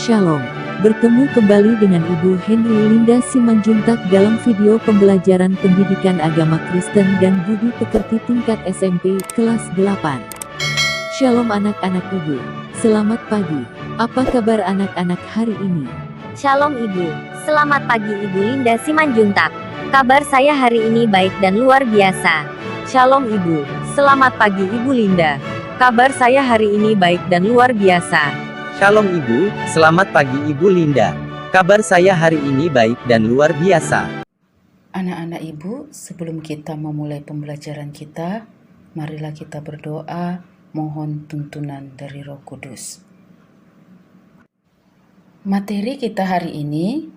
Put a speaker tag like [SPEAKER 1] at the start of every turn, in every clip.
[SPEAKER 1] Shalom, bertemu kembali dengan Ibu Henry Linda Simanjuntak dalam video pembelajaran pendidikan agama Kristen dan budi pekerti tingkat SMP kelas 8. Shalom anak-anak Ibu, selamat pagi. Apa kabar anak-anak hari ini?
[SPEAKER 2] Shalom Ibu, selamat pagi Ibu Linda Simanjuntak. Kabar saya hari ini baik dan luar biasa. Shalom Ibu, selamat pagi Ibu Linda. Kabar saya hari ini baik dan luar biasa.
[SPEAKER 3] Shalom Ibu, selamat pagi Ibu Linda. Kabar saya hari ini baik dan luar biasa.
[SPEAKER 4] Anak-anak Ibu, sebelum kita memulai pembelajaran kita, marilah kita berdoa, mohon tuntunan dari Roh Kudus. Materi kita hari ini,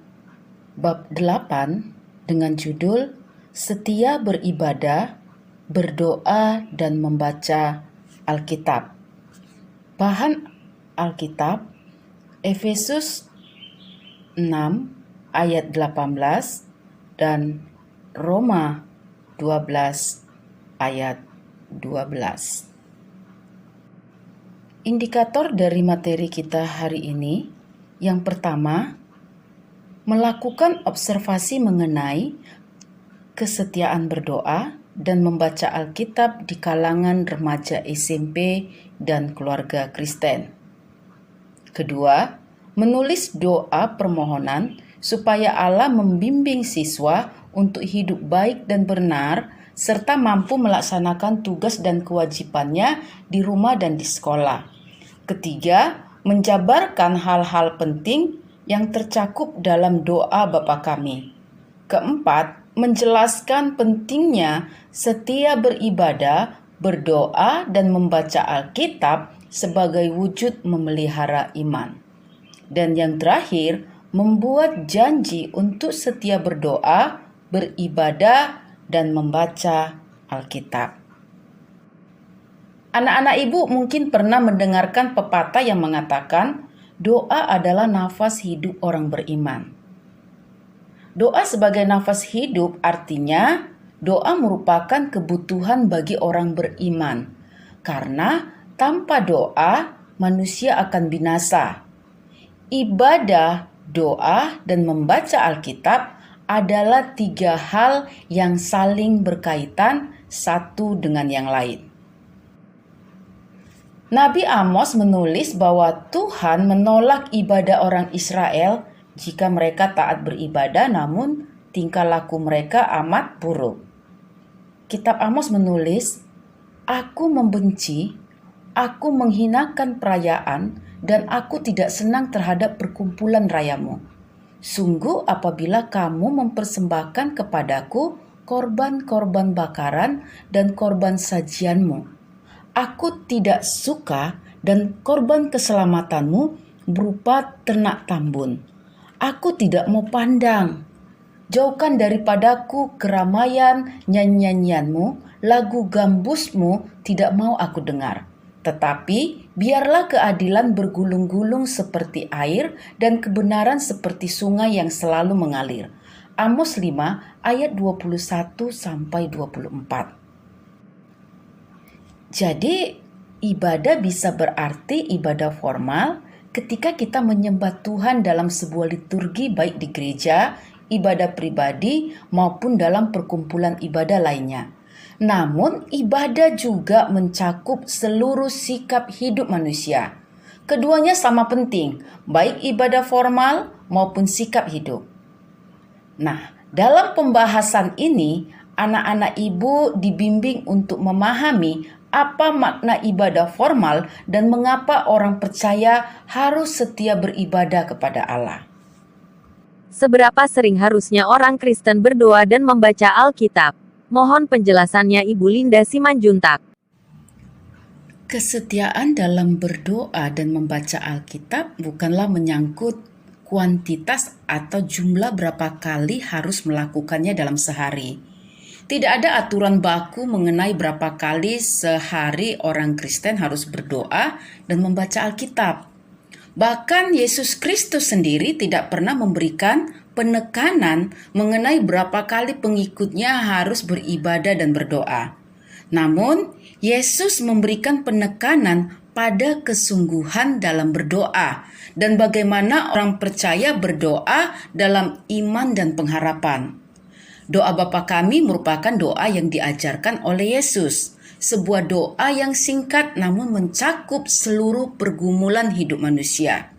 [SPEAKER 4] bab 8, dengan judul Setia Beribadah, Berdoa dan Membaca Alkitab. Bahan Alkitab, Efesus 6 ayat 18 dan Roma 12 ayat 12. Indikator dari materi kita hari ini, yang pertama, melakukan observasi mengenai kesetiaan berdoa dan membaca Alkitab di kalangan remaja SMP dan keluarga Kristen. Kedua, menulis doa permohonan supaya Allah membimbing siswa untuk hidup baik dan benar serta mampu melaksanakan tugas dan kewajibannya di rumah dan di sekolah. Ketiga, menjabarkan hal-hal penting yang tercakup dalam doa Bapa Kami. Keempat, menjelaskan pentingnya setia beribadah, berdoa, dan membaca Alkitab sebagai wujud memelihara iman. Dan yang terakhir, membuat janji untuk setia berdoa, beribadah, dan membaca Alkitab. Anak-anak Ibu mungkin pernah mendengarkan pepatah yang mengatakan, doa adalah nafas hidup orang beriman. Doa sebagai nafas hidup artinya doa merupakan kebutuhan bagi orang beriman. Karena tanpa doa, manusia akan binasa. Ibadah, doa, dan membaca Alkitab adalah 3 hal yang saling berkaitan satu dengan yang lain. Nabi Amos menulis bahwa Tuhan menolak ibadah orang Israel jika mereka taat beribadah namun tingkah laku mereka amat buruk. Kitab Amos menulis, "Aku membenci, aku menghinakan perayaan, dan aku tidak senang terhadap perkumpulan rayamu. Sungguh apabila kamu mempersembahkan kepadaku korban-korban bakaran dan korban sajianmu, aku tidak suka dan korban keselamatanmu berupa ternak tambun. Aku tidak mau pandang. Jauhkan daripadaku keramaian nyanyianmu, lagu gambusmu tidak mau aku dengar. Tetapi biarlah keadilan bergulung-gulung seperti air dan kebenaran seperti sungai yang selalu mengalir." Amos 5 ayat 21-24. Jadi ibadah bisa berarti ibadah formal ketika kita menyembah Tuhan dalam sebuah liturgi baik di gereja, ibadah pribadi maupun dalam perkumpulan ibadah lainnya. Namun, ibadah juga mencakup seluruh sikap hidup manusia. Keduanya sama penting, baik ibadah formal maupun sikap hidup. Nah, dalam pembahasan ini, anak-anak Ibu dibimbing untuk memahami apa makna ibadah formal dan mengapa orang percaya harus setia beribadah kepada Allah.
[SPEAKER 2] Seberapa sering harusnya orang Kristen berdoa dan membaca Alkitab? Mohon penjelasannya Ibu Linda Simanjuntak.
[SPEAKER 4] Kesetiaan dalam berdoa dan membaca Alkitab bukanlah menyangkut kuantitas atau jumlah berapa kali harus melakukannya dalam sehari. Tidak ada aturan baku mengenai berapa kali sehari orang Kristen harus berdoa dan membaca Alkitab. Bahkan Yesus Kristus sendiri tidak pernah memberikan penekanan mengenai berapa kali pengikutnya harus beribadah dan berdoa. Namun, Yesus memberikan penekanan pada kesungguhan dalam berdoa dan bagaimana orang percaya berdoa dalam iman dan pengharapan. Doa Bapa Kami merupakan doa yang diajarkan oleh Yesus, sebuah doa yang singkat namun mencakup seluruh pergumulan hidup manusia.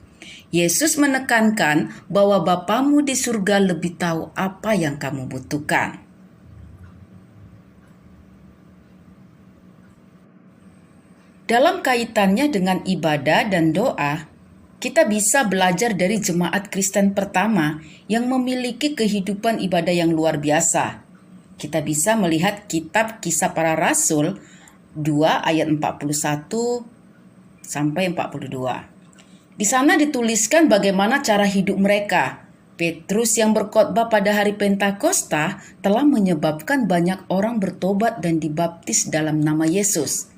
[SPEAKER 4] Yesus menekankan bahwa Bapamu di surga lebih tahu apa yang kamu butuhkan. Dalam kaitannya dengan ibadah dan doa, kita bisa belajar dari jemaat Kristen pertama yang memiliki kehidupan ibadah yang luar biasa. Kita bisa melihat kitab Kisah Para Rasul 2 ayat 41 sampai 42. Di sana dituliskan bagaimana cara hidup mereka. Petrus yang berkhotbah pada hari Pentakosta telah menyebabkan banyak orang bertobat dan dibaptis dalam nama Yesus.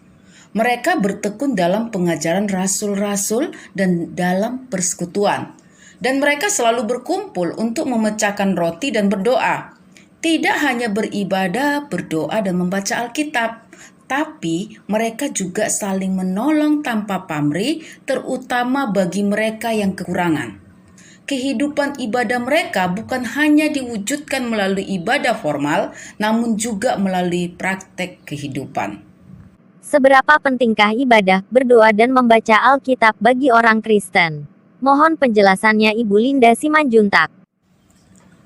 [SPEAKER 4] Mereka bertekun dalam pengajaran rasul-rasul dan dalam persekutuan. Dan mereka selalu berkumpul untuk memecahkan roti dan berdoa. Tidak hanya beribadah, berdoa, dan membaca Alkitab, tapi mereka juga saling menolong tanpa pamrih, terutama bagi mereka yang kekurangan. Kehidupan ibadah mereka bukan hanya diwujudkan melalui ibadah formal, namun juga melalui praktek kehidupan.
[SPEAKER 2] Seberapa pentingkah ibadah, berdoa dan membaca Alkitab bagi orang Kristen? Mohon penjelasannya Ibu Linda Simanjuntak.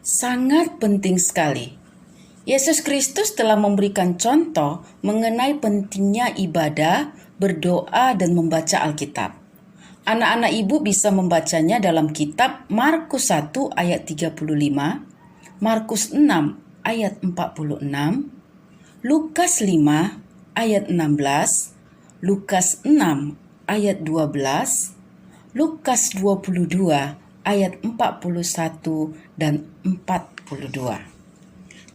[SPEAKER 4] Sangat penting sekali. Yesus Kristus telah memberikan contoh mengenai pentingnya ibadah, berdoa, dan membaca Alkitab. Anak-anak ibu bisa membacanya dalam kitab Markus 1 ayat 35, Markus 6 ayat 46, Lukas 5 ayat 16, Lukas 6 ayat 12, Lukas 22 ayat 41 dan 42.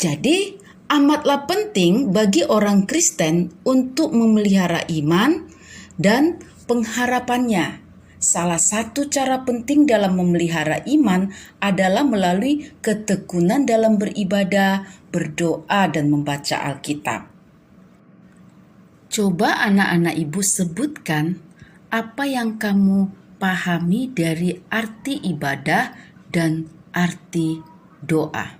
[SPEAKER 4] Jadi, amatlah penting bagi orang Kristen untuk memelihara iman dan pengharapannya. Salah satu cara penting dalam memelihara iman adalah melalui ketekunan dalam beribadah, berdoa, dan membaca Alkitab. Coba anak-anak ibu sebutkan apa yang kamu pahami dari arti ibadah dan arti doa.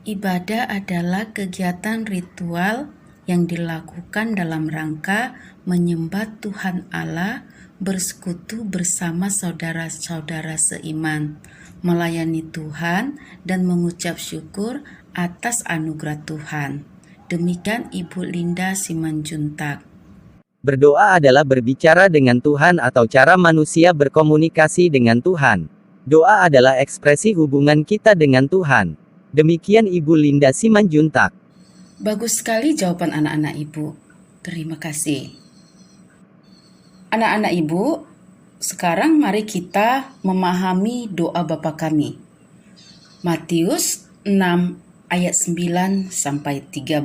[SPEAKER 4] Ibadah adalah kegiatan ritual yang dilakukan dalam rangka menyembah Tuhan Allah, bersekutu bersama saudara-saudara seiman, melayani Tuhan, dan mengucap syukur atas anugerah Tuhan. Demikian Ibu Linda Simanjuntak.
[SPEAKER 3] Berdoa adalah berbicara dengan Tuhan atau cara manusia berkomunikasi dengan Tuhan. Doa adalah ekspresi hubungan kita dengan Tuhan. Demikian Ibu Linda Simanjuntak.
[SPEAKER 4] Bagus sekali jawaban anak-anak ibu. Terima kasih. Anak-anak ibu, sekarang mari kita memahami doa Bapa Kami. Matius 6 ayat 9 sampai 13.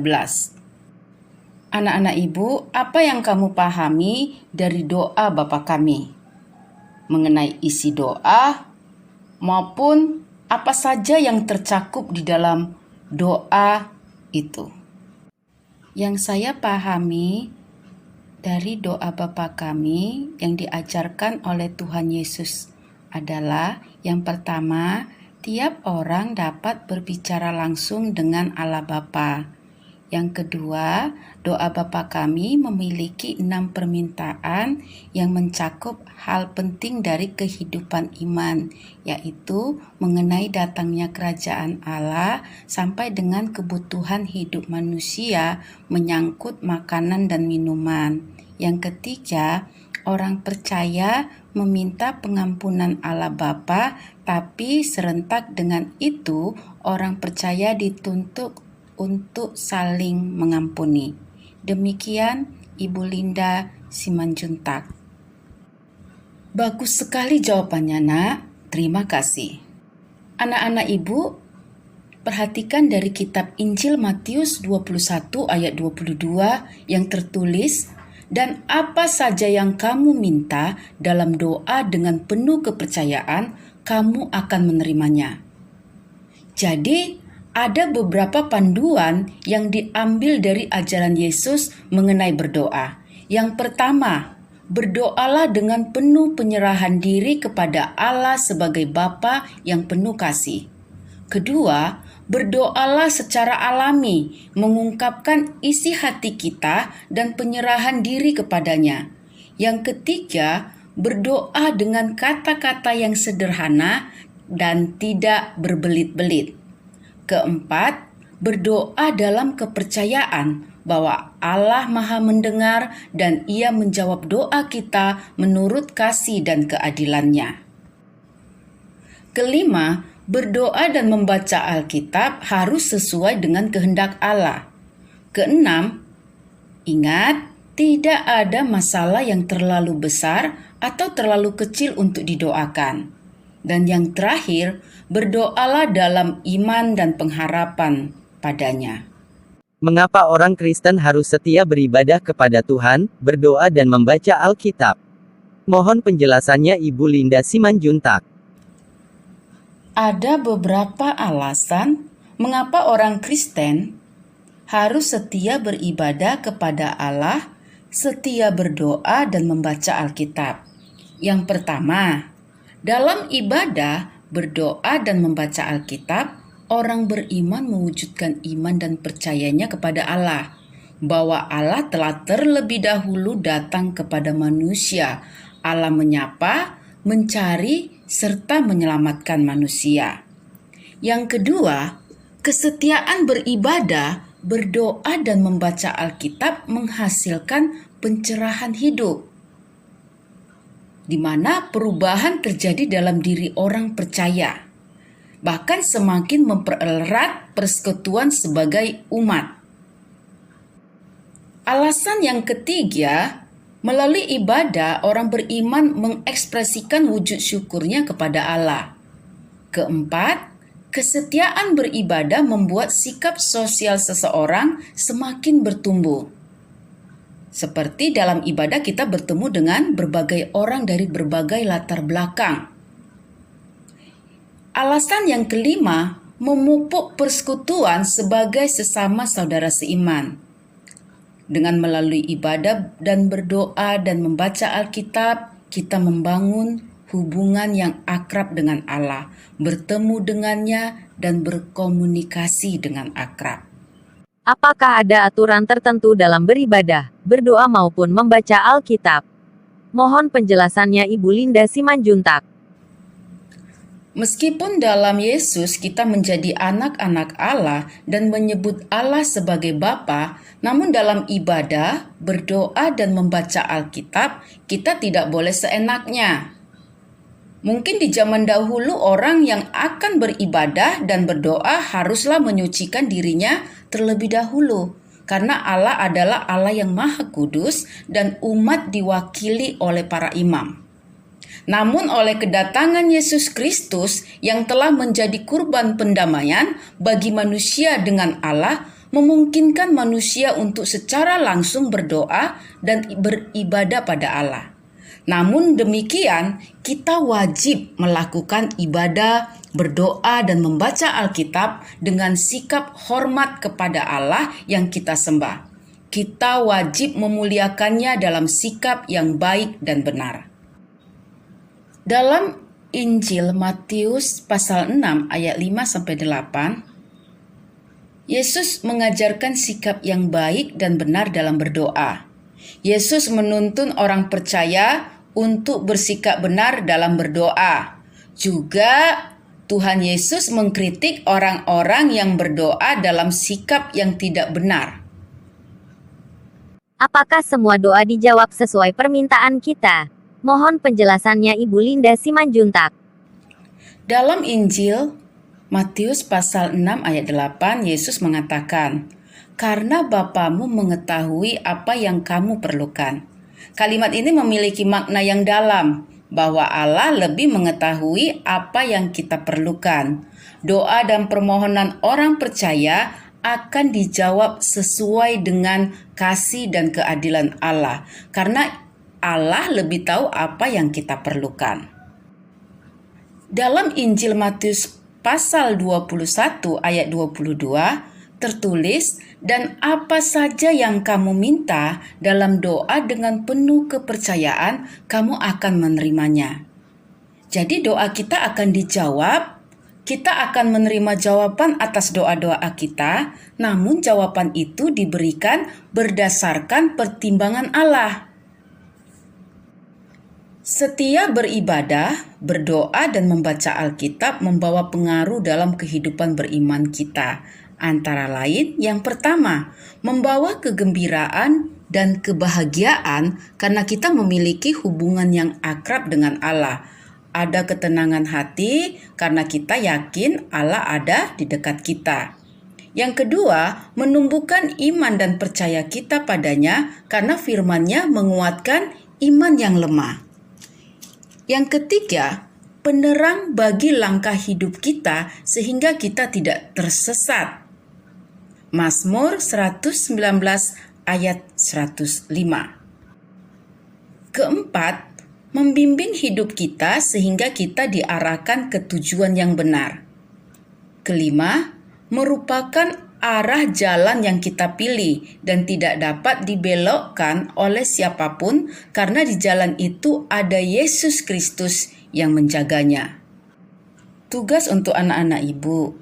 [SPEAKER 4] Anak-anak ibu, apa yang kamu pahami dari doa Bapa Kami? Mengenai isi doa maupun apa saja yang tercakup di dalam doa itu. Yang saya pahami dari doa Bapa Kami yang diajarkan oleh Tuhan Yesus adalah yang pertama, tiap orang dapat berbicara langsung dengan Allah Bapa. Yang kedua, doa Bapa Kami memiliki 6 permintaan yang mencakup hal penting dari kehidupan iman, yaitu mengenai datangnya kerajaan Allah sampai dengan kebutuhan hidup manusia menyangkut makanan dan minuman. Yang ketiga, orang percaya meminta pengampunan Allah Bapa, tapi serentak dengan itu orang percaya dituntut untuk saling mengampuni. Demikian Ibu Linda Simanjuntak. Bagus sekali jawabannya, Nak. Terima kasih. Anak-anak Ibu, perhatikan dari kitab Injil Matius 21 ayat 22 yang tertulis, "Dan apa saja yang kamu minta dalam doa dengan penuh kepercayaan, kamu akan menerimanya." Jadi, ada beberapa panduan yang diambil dari ajaran Yesus mengenai berdoa. Yang pertama, berdoalah dengan penuh penyerahan diri kepada Allah sebagai Bapa yang penuh kasih. Kedua, berdoalah secara alami, mengungkapkan isi hati kita dan penyerahan diri kepadanya. Yang ketiga, berdoa dengan kata-kata yang sederhana dan tidak berbelit-belit. Keempat, berdoa dalam kepercayaan bahwa Allah Maha mendengar dan Ia menjawab doa kita menurut kasih dan keadilannya. Kelima, berdoa dan membaca Alkitab harus sesuai dengan kehendak Allah. Keenam, ingat, tidak ada masalah yang terlalu besar atau terlalu kecil untuk didoakan. Dan yang terakhir, berdoalah dalam iman dan pengharapan padanya.
[SPEAKER 3] Mengapa orang Kristen harus setia beribadah kepada Tuhan, berdoa dan membaca Alkitab? Mohon penjelasannya Ibu Linda Simanjuntak.
[SPEAKER 4] Ada beberapa alasan mengapa orang Kristen harus setia beribadah kepada Allah, setia berdoa dan membaca Alkitab. Yang pertama, dalam ibadah, berdoa dan membaca Alkitab, orang beriman mewujudkan iman dan percayanya kepada Allah, bahwa Allah telah terlebih dahulu datang kepada manusia. Allah menyapa, mencari, serta menyelamatkan manusia. Yang kedua, kesetiaan beribadah, berdoa dan membaca Alkitab menghasilkan pencerahan hidup, di mana perubahan terjadi dalam diri orang percaya, bahkan semakin mempererat persekutuan sebagai umat. Alasan yang ketiga, melalui ibadah orang beriman mengekspresikan wujud syukurnya kepada Allah. Keempat, kesetiaan beribadah membuat sikap sosial seseorang semakin bertumbuh. Seperti dalam ibadah kita bertemu dengan berbagai orang dari berbagai latar belakang. Alasan yang kelima, memupuk persekutuan sebagai sesama saudara seiman. Dengan melalui ibadah dan berdoa dan membaca Alkitab, kita membangun hubungan yang akrab dengan Allah, bertemu dengannya dan berkomunikasi dengan akrab.
[SPEAKER 2] Apakah ada aturan tertentu dalam beribadah, berdoa maupun membaca Alkitab? Mohon penjelasannya Ibu Linda Simanjuntak.
[SPEAKER 4] Meskipun dalam Yesus kita menjadi anak-anak Allah dan menyebut Allah sebagai Bapa, namun dalam ibadah, berdoa dan membaca Alkitab, kita tidak boleh seenaknya. Mungkin di zaman dahulu orang yang akan beribadah dan berdoa haruslah menyucikan dirinya terlebih dahulu, karena Allah adalah Allah yang Maha Kudus dan umat diwakili oleh para imam. Namun oleh kedatangan Yesus Kristus yang telah menjadi kurban pendamaian bagi manusia dengan Allah, memungkinkan manusia untuk secara langsung berdoa dan beribadah pada Allah. Namun demikian, kita wajib melakukan ibadah, berdoa dan membaca Alkitab dengan sikap hormat kepada Allah yang kita sembah. Kita wajib memuliakannya dalam sikap yang baik dan benar. Dalam Injil Matius pasal 6 ayat 5-8, Yesus mengajarkan sikap yang baik dan benar dalam berdoa. Yesus menuntun orang percaya untuk bersikap benar dalam berdoa. Juga Tuhan Yesus mengkritik orang-orang yang berdoa dalam sikap yang tidak benar.
[SPEAKER 2] Apakah semua doa dijawab sesuai permintaan kita? Mohon penjelasannya Ibu Linda Simanjuntak.
[SPEAKER 4] Dalam Injil Matius pasal 6 ayat 8, Yesus mengatakan, "Karena Bapamu mengetahui apa yang kamu perlukan." Kalimat ini memiliki makna yang dalam, bahwa Allah lebih mengetahui apa yang kita perlukan. Doa dan permohonan orang percaya akan dijawab sesuai dengan kasih dan keadilan Allah, karena Allah lebih tahu apa yang kita perlukan. Dalam Injil Matius pasal 21 ayat 22 tertulis, Dan apa saja yang kamu minta dalam doa dengan penuh kepercayaan, kamu akan menerimanya. Jadi doa kita akan dijawab, kita akan menerima jawaban atas doa-doa kita, namun jawaban itu diberikan berdasarkan pertimbangan Allah. Setiap beribadah, berdoa, dan membaca Alkitab membawa pengaruh dalam kehidupan beriman kita. Antara lain, yang pertama, membawa kegembiraan dan kebahagiaan karena kita memiliki hubungan yang akrab dengan Allah. Ada ketenangan hati karena kita yakin Allah ada di dekat kita. Yang kedua, menumbuhkan iman dan percaya kita padanya karena firman-Nya menguatkan iman yang lemah. Yang ketiga, penerang bagi langkah hidup kita sehingga kita tidak tersesat. Mazmur 119 ayat 105. Keempat, membimbing hidup kita sehingga kita diarahkan ke tujuan yang benar. Kelima, merupakan arah jalan yang kita pilih dan tidak dapat dibelokkan oleh siapapun karena di jalan itu ada Yesus Kristus yang menjaganya. Tugas untuk anak-anak ibu,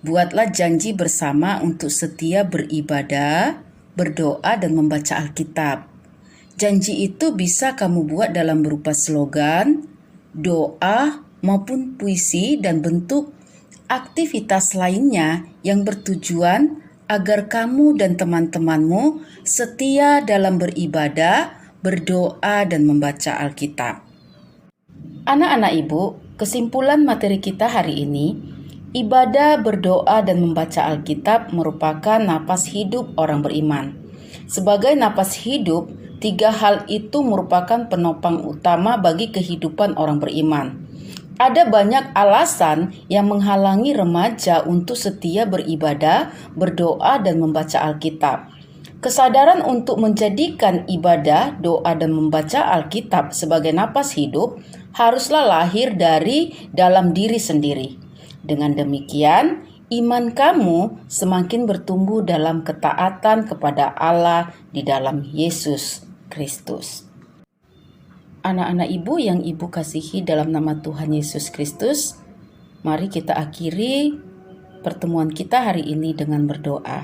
[SPEAKER 4] buatlah janji bersama untuk setia beribadah, berdoa, dan membaca Alkitab. Janji itu bisa kamu buat dalam berupa slogan, doa, maupun puisi dan bentuk aktivitas lainnya yang bertujuan agar kamu dan teman-temanmu setia dalam beribadah, berdoa, dan membaca Alkitab. Anak-anak ibu, kesimpulan materi kita hari ini, ibadah, berdoa, dan membaca Alkitab merupakan napas hidup orang beriman. Sebagai napas hidup, 3 hal itu merupakan penopang utama bagi kehidupan orang beriman. Ada banyak alasan yang menghalangi remaja untuk setia beribadah, berdoa, dan membaca Alkitab. Kesadaran untuk menjadikan ibadah, doa, dan membaca Alkitab sebagai napas hidup haruslah lahir dari dalam diri sendiri. Dengan demikian, iman kamu semakin bertumbuh dalam ketaatan kepada Allah di dalam Yesus Kristus. Anak-anak ibu yang ibu kasihi dalam nama Tuhan Yesus Kristus, mari kita akhiri pertemuan kita hari ini dengan berdoa.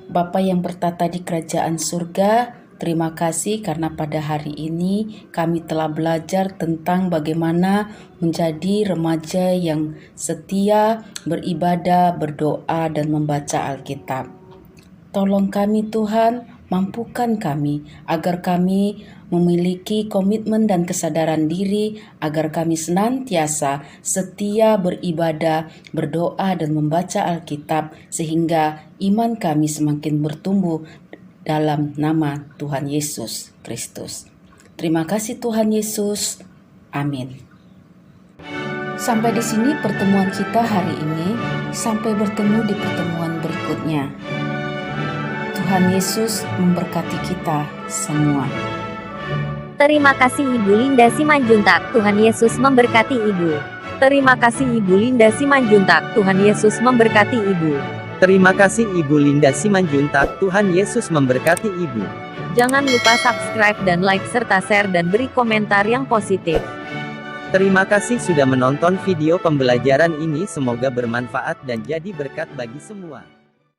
[SPEAKER 4] Bapa yang bertata di kerajaan surga, terima kasih karena pada hari ini kami telah belajar tentang bagaimana menjadi remaja yang setia, beribadah, berdoa, dan membaca Alkitab. Tolong kami Tuhan, mampukan kami agar kami memiliki komitmen dan kesadaran diri agar kami senantiasa setia beribadah, berdoa, dan membaca Alkitab sehingga iman kami semakin bertumbuh dalam nama Tuhan Yesus Kristus. Terima kasih Tuhan Yesus. Amin. Sampai di sini pertemuan kita hari ini. Sampai bertemu di pertemuan berikutnya. Tuhan Yesus memberkati kita semua.
[SPEAKER 2] Terima kasih Ibu Linda Simanjuntak. Tuhan Yesus memberkati Ibu. Terima kasih Ibu Linda Simanjuntak. Tuhan Yesus memberkati Ibu.
[SPEAKER 3] Terima kasih Ibu Linda Simanjuntak. Tuhan Yesus memberkati Ibu.
[SPEAKER 2] Jangan lupa subscribe dan like serta share dan beri komentar yang positif.
[SPEAKER 3] Terima kasih sudah menonton video pembelajaran ini. Semoga bermanfaat dan jadi berkat bagi semua.